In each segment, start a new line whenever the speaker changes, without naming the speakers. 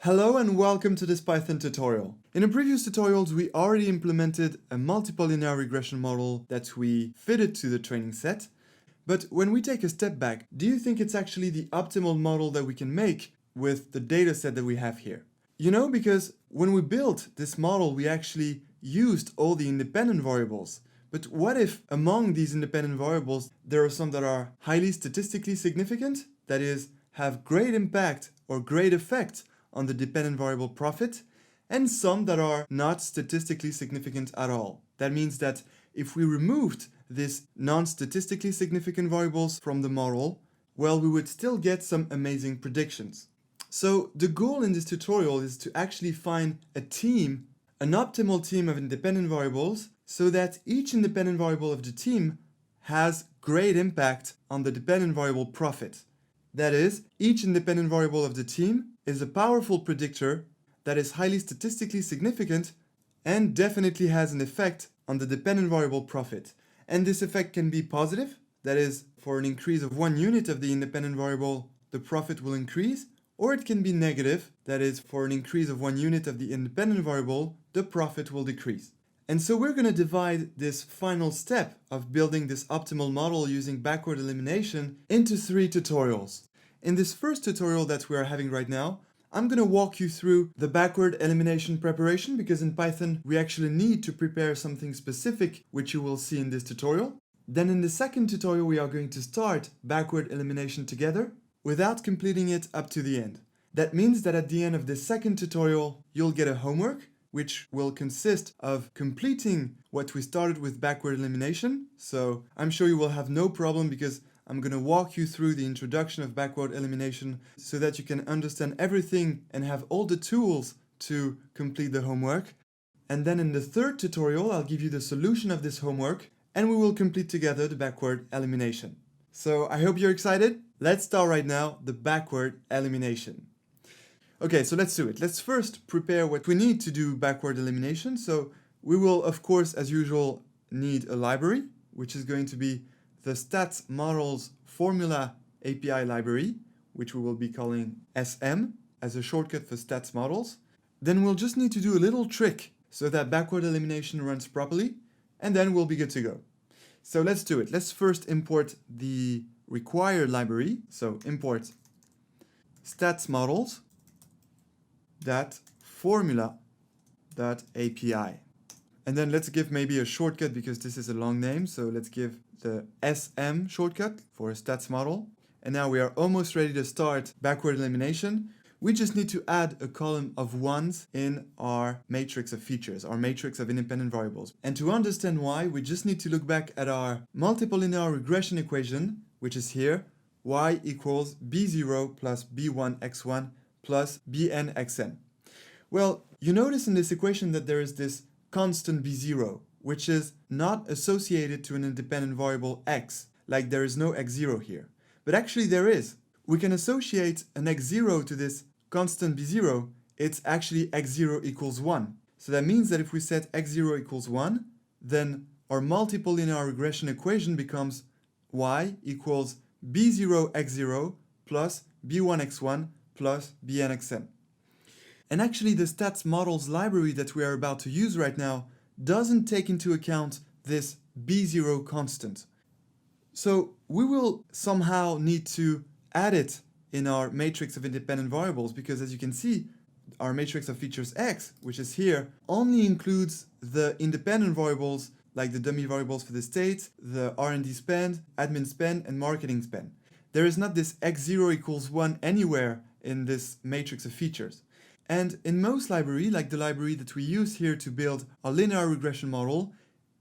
Hello and welcome to this Python tutorial. In the previous tutorials, we already implemented a multiple linear regression model that we fitted to the training set. But when we take a step back, do you think it's actually the optimal model that we can make with the data set that we have here? You know, because when we built this model, we actually used all the independent variables. But what if among these independent variables, there are some that are highly statistically significant, that is, have great impact or great effect on the dependent variable profit, and some that are not statistically significant at all. That means that if we removed these non-statistically significant variables from the model, well, we would still get some amazing predictions. So the goal in this tutorial is to actually find a team, an optimal team of independent variables, so that each independent variable of the team has great impact on the dependent variable profit. That is, each independent variable of the team is a powerful predictor that is highly statistically significant and definitely has an effect on the dependent variable profit. And this effect can be positive, that is, for an increase of 1 unit of the independent variable, the profit will increase, or it can be negative, that is, for an increase of 1 unit of the independent variable, the profit will decrease. And so we're going to divide this final step of building this optimal model using backward elimination into 3 tutorials. In this first tutorial that we are having right now, I'm going to walk you through the backward elimination preparation, because in Python we actually need to prepare something specific, which you will see in this tutorial. Then in the second tutorial we are going to start backward elimination together without completing it up to the end. That means that at the end of the second tutorial you'll get a homework which will consist of completing what we started with backward elimination. So I'm sure you will have no problem, because I'm going to walk you through the introduction of backward elimination so that you can understand everything and have all the tools to complete the homework. And then in the third tutorial, I'll give you the solution of this homework and we will complete together the backward elimination. So I hope you're excited. Let's start right now the backward elimination. Okay, so let's do it. Let's first prepare what we need to do backward elimination. So we will, of course, as usual, need a library, which is going to be the stats models formula API library, which we will be calling SM as a shortcut for stats models. Then we'll just need to do a little trick so that backward elimination runs properly, and then we'll be good to go. So let's do it. Let's first import the required library. So import stats models that formula.api. And then let's give maybe a shortcut, because this is a long name. So let's give the SM shortcut for a stats model. And now we are almost ready to start backward elimination. We just need to add a column of ones in our matrix of features, our matrix of independent variables. And to understand why, we just need to look back at our multiple linear regression equation, which is here, y equals b0 plus b1x1 plus bnxn. Well, you notice in this equation that there is this constant b0, which is not associated to an independent variable x, like there is no x0 here. But actually there is. We can associate an x0 to this constant b0, it's actually x0 equals 1. So that means that if we set x0 equals 1, then our multiple linear regression equation becomes y equals b0 x0 plus b1x1 plus bnxn. And actually the stats models library that we are about to use right now doesn't take into account this b0 constant. So we will somehow need to add it in our matrix of independent variables, because as you can see, our matrix of features x, which is here, only includes the independent variables like the dummy variables for the state, the R&D spend, admin spend, and marketing spend. There is not this x0 equals 1 anywhere in this matrix of features. And in most library, like the library that we use here to build a linear regression model,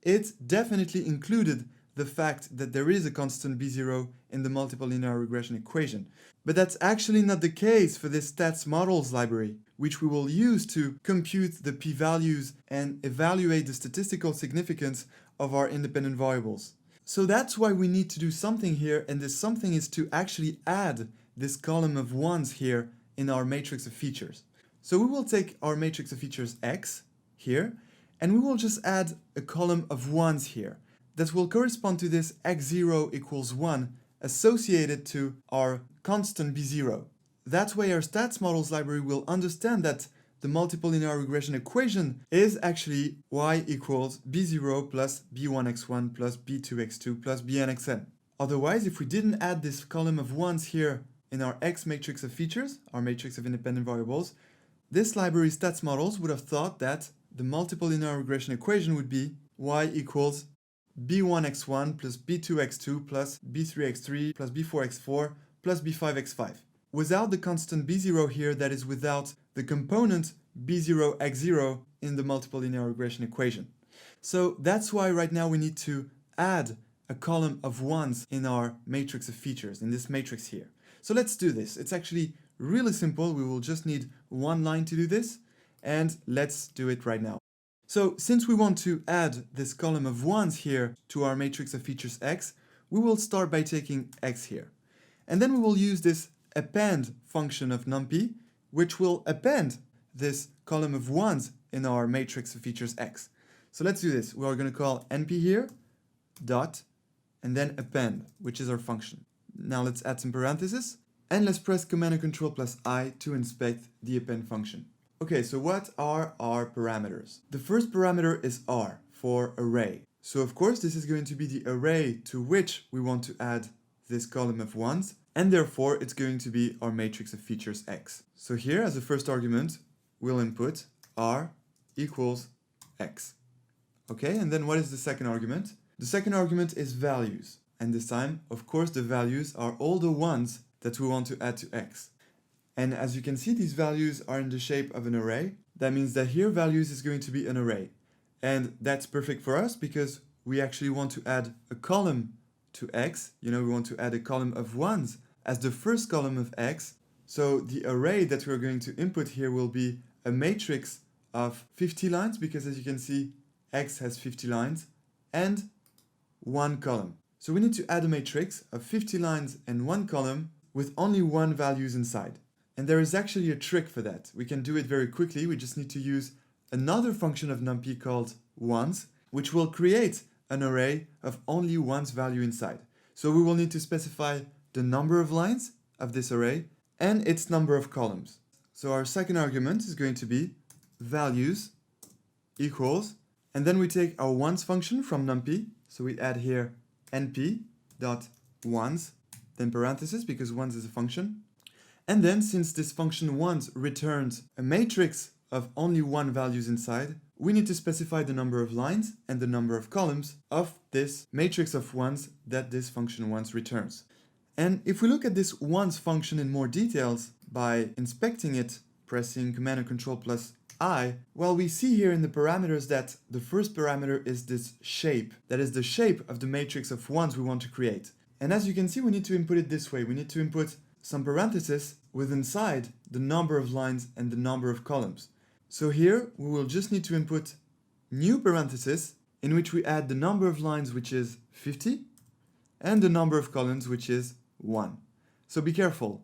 it definitely included the fact that there is a constant b0 in the multiple linear regression equation. But that's actually not the case for this stats models library, which we will use to compute the p-values and evaluate the statistical significance of our independent variables. So that's why we need to do something here, and this something is to actually add this column of ones here in our matrix of features. So we will take our matrix of features x here, and we will just add a column of ones here that will correspond to this x0 equals 1 associated to our constant b0. that way our stats models library will understand that the multiple linear regression equation is actually y equals b0 plus b1x1 plus b2x2 plus bnxn. Otherwise, if we didn't add this column of ones here in our X matrix of features, our matrix of independent variables, this library stats models would have thought that the multiple linear regression equation would be y equals b1x1 plus b2x2 plus b3x3 plus b4x4 plus b5x5. Without the constant b0 here, that is without the component b0x0 in the multiple linear regression equation. So that's why right now we need to add a column of ones in our matrix of features, in this matrix here. So let's do this. It's actually really simple. We will just need one line to do this, and let's do it right now. So since we want to add this column of ones here to our matrix of features X, we will start by taking X here. And then we will use this append function of numpy, which will append this column of ones in our matrix of features X. So let's do this. We are going to call np here, dot, and then append, which is our function. Now let's add some parentheses, and let's press Command and Control plus I to inspect the append function. Okay, so what are our parameters? The first parameter is R for array. So of course this is going to be the array to which we want to add this column of ones, and therefore it's going to be our matrix of features X. So here as a first argument, we'll input R equals X. Okay, and then what is the second argument? The second argument is values. And this time, of course, the values are all the ones that we want to add to X. And as you can see, these values are in the shape of an array. That means that here values is going to be an array. And that's perfect for us because we actually want to add a column to X. You know, we want to add a column of ones as the first column of X. So the array that we're going to input here will be a matrix of 50 lines because as you can see, X has 50 lines and one column. So we need to add a matrix of 50 lines and one column with only one values inside. And there is actually a trick for that. We can do it very quickly. We just need to use another function of numpy called ones, which will create an array of only one's value inside. So we will need to specify the number of lines of this array and its number of columns. So our second argument is going to be values equals, and then we take our ones function from numpy. So we add here np dot ones, then parentheses because ones is a function. And then since this function ones returns a matrix of only one values inside, we need to specify the number of lines and the number of columns of this matrix of ones that this function ones returns. And if we look at this ones function in more details by inspecting it, pressing Command and Control plus I, well, we see here in the parameters that the first parameter is this shape. That is the shape of the matrix of ones we want to create. And as you can see, we need to input it this way. We need to input some parentheses with inside the number of lines and the number of columns. So here we will just need to input new parentheses in which we add the number of lines, which is 50, and the number of columns, which is 1. So be careful.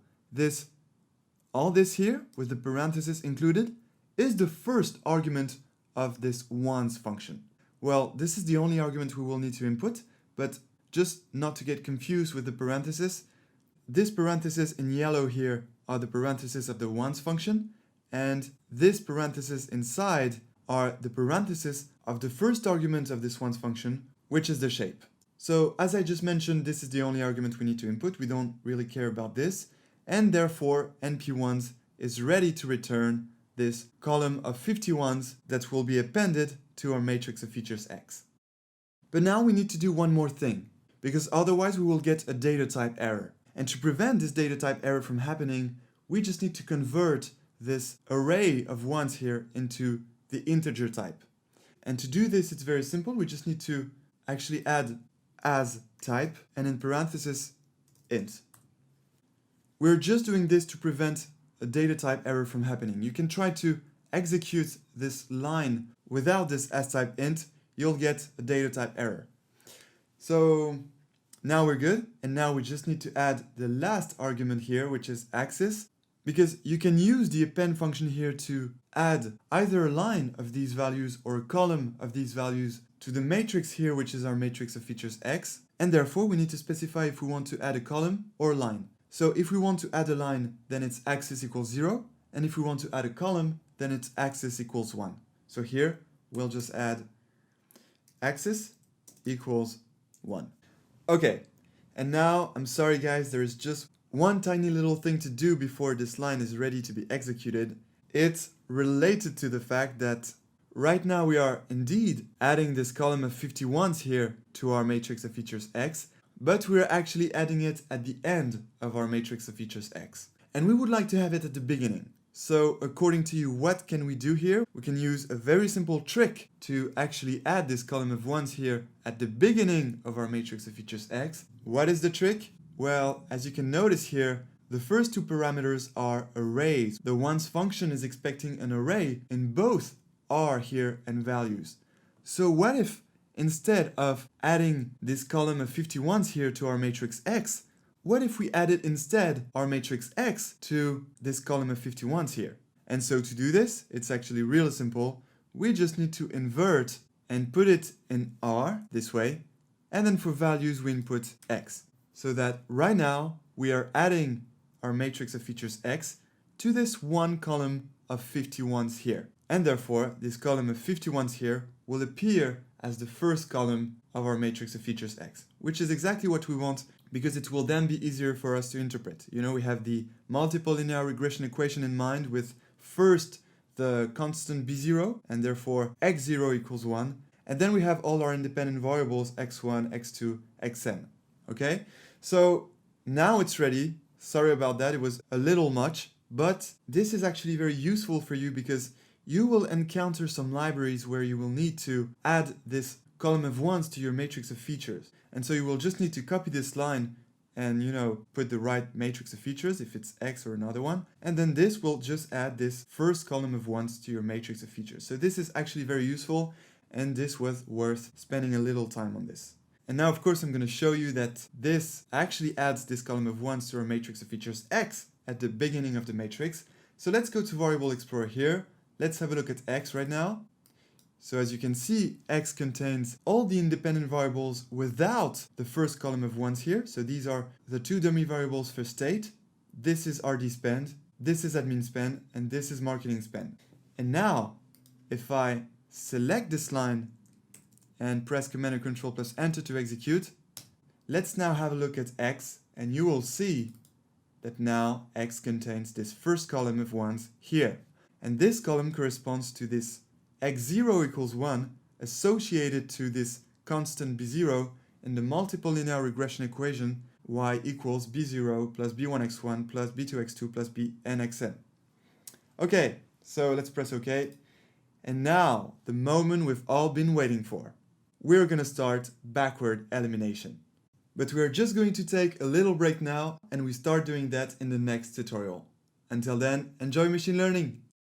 All this here with the parentheses included is the first argument of this ones function. Well, this is the only argument we will need to input, but just not to get confused with the parentheses, this parenthesis in yellow here are the parentheses of the ones function, and this parenthesis inside are the parentheses of the first argument of this ones function, which is the shape. So as I just mentioned, this is the only argument we need to input. We don't really care about this, and therefore np1s is ready to return this column of 51s that will be appended to our matrix of features X. But now we need to do one more thing, because otherwise we will get a data type error. And to prevent this data type error from happening, we just need to convert this array of ones here into the integer type. And to do this, it's very simple. We just need to actually add as type and in parentheses int. We're just doing this to prevent a data type error from happening. You can try to execute this line without this as type int, you'll get a data type error. So now we're good, and now we just need to add the last argument here, which is axis, because you can use the append function here to add either a line of these values or a column of these values to the matrix here, which is our matrix of features X, and therefore we need to specify if we want to add a column or a line. So if we want to add a line, then it's axis equals 0. And if we want to add a column, then it's axis equals 1. So here, we'll just add axis equals 1. Okay, and now, I'm sorry guys, there is just one tiny little thing to do before this line is ready to be executed. It's related to the fact that right now we are indeed adding this column of 51s here to our matrix of features x, but we're actually adding it at the end of our matrix of features x. And we would like to have it at the beginning. So according to you, what can we do here? We can use a very simple trick to actually add this column of 1s here at the beginning of our matrix of features x. What is the trick? Well, as you can notice here, the first two parameters are arrays. The ones function is expecting an array in both r here and values. So what if instead of adding this column of 51s here to our matrix x, what if we added instead our matrix x to this column of 51s here? And so to do this, it's actually real simple. We just need to invert and put it in R this way. And then for values, we input x. So that right now we are adding our matrix of features x to this one column of 51s here. And therefore, this column of 51s here will appear as the first column of our matrix of features x, which is exactly what we want because it will then be easier for us to interpret. You know, we have the multiple linear regression equation in mind with first the constant b0 and therefore x0 equals 1. And then we have all our independent variables x1, x2, xn. Okay? So now it's ready. Sorry about that, it was a little much, but this is actually very useful for you because you will encounter some libraries where you will need to add this column of 1s to your matrix of features. And so you will just need to copy this line and, you know, put the right matrix of features if it's x or another one. And then this will just add this first column of 1s to your matrix of features. So this is actually very useful and this was worth spending a little time on this. And now, of course, I'm going to show you that this actually adds this column of 1s to our matrix of features x at the beginning of the matrix. So let's go to Variable Explorer here. Let's have a look at x right now. So as you can see, x contains all the independent variables without the first column of 1s here. So these are the two dummy variables for state. This is RD spend, this is admin spend, and this is marketing spend. And now, if I select this line and press Command and Control plus Enter to execute, let's now have a look at x, and you will see that now x contains this first column of 1s here. And this column corresponds to this x0 equals 1 associated to this constant b0 in the multiple linear regression equation y equals b0 plus b1x1 plus b2x2 plus bnxn. Okay, so let's press OK. And now, the moment we've all been waiting for. We're going to start backward elimination. But we're just going to take a little break now and we start doing that in the next tutorial. Until then, enjoy machine learning!